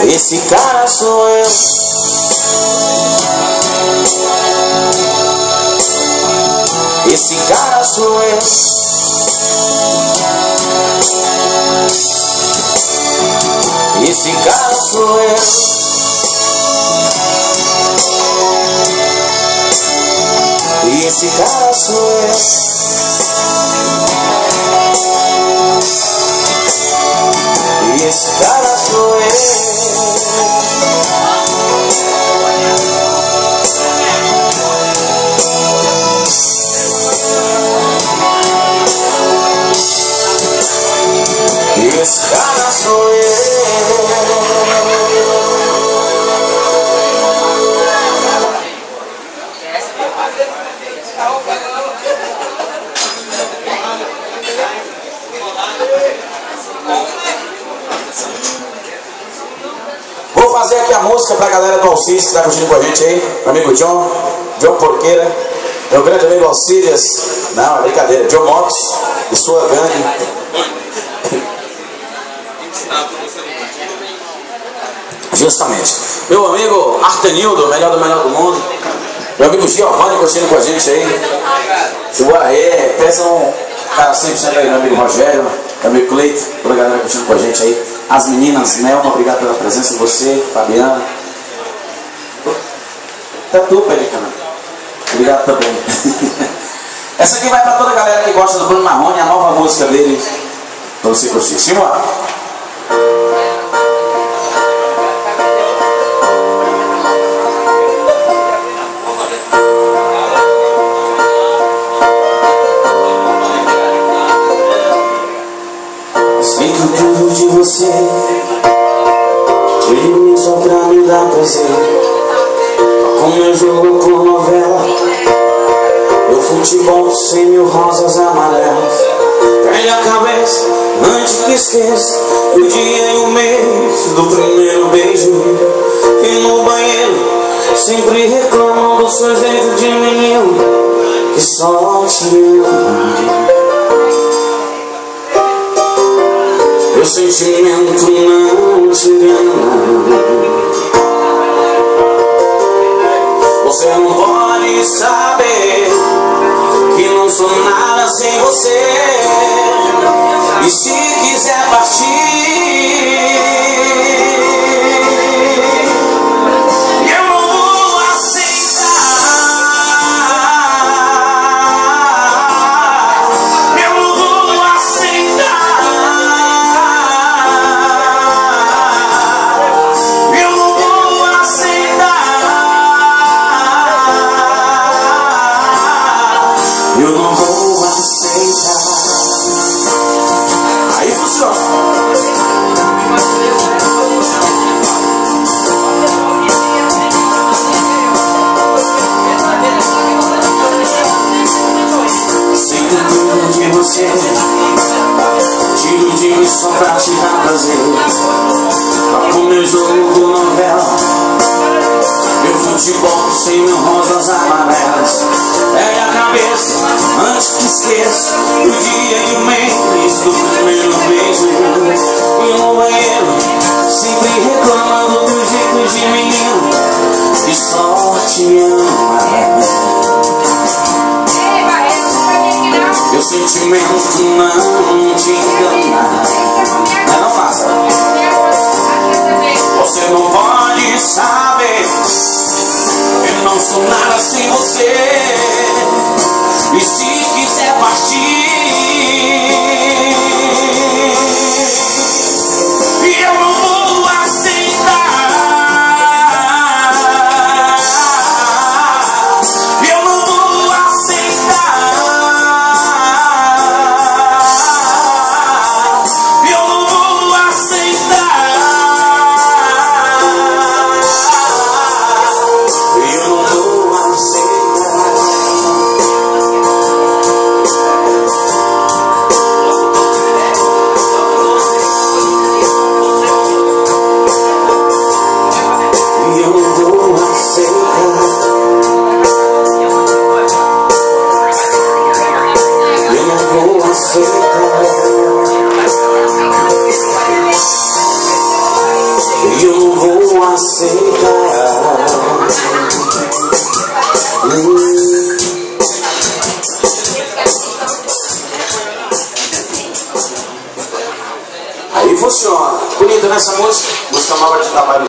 Esse cara sou eu. Esse cara sou eu. Esse cara sou eu. Esse cara sou eu. Esse cara sou eu. Esse cara sou eu. Vou fazer aqui a música pra galera do Alcides que tá curtindo com a gente aí. Meu amigo John Porqueira. Meu grande amigo Alcides. Não, é brincadeira. John Motos e sua gangue. Justamente. Meu amigo Artenildo, melhor do mundo. Meu amigo Giovanni curtindo com a gente aí. O Aê, peça um cara 100% aí, meu amigo Rogério, meu amigo Cleito, toda a galera curtindo com a gente aí. As meninas, Nelma, obrigado pela presença de você, Fabiana. Tá tu, Pelicana. Obrigado também. Essa aqui vai pra toda a galera que gosta do Bruno Marrone, a nova música dele. Pra você curtir. Simbora! Sinto tudo de você, ele só pra me dar prazer. Como eu jogo por novela, meu futebol 100.000 rosas amarelas. Cai a cabeça antes que esqueça o dia e o mês do primeiro beijo. E no banheiro sempre reclamam do seu jeito de menino que só te ama. Meu sentimento não te engana. Você não pode saber que não sou nada sem você. E se quiser partir, eu não vou aceitar. Eu não vou aceitar. Eu não vou aceitar. Eu não vou aceitar. Aí funciona. Sinto tudo de você, tiro de mim só pra te dar prazer. Com meu jogo de novela, meu futebol 100.000 rosas amarelas. Pega a cabeça antes que esqueça o dia e o mês do primeiro beijo. E no banheiro sempre reclamando do jeito de menino que só te ama. Meu sentimento não te engana. Não faça. Você não pode saber, eu não sou nada sem você. E se quiser partir, eu não vou aceitar. Eu não vou aceitar. Eu não vou aceitar. Eu não vou aceitar. funciona. Bonita nessa música? Música nova de trabalho.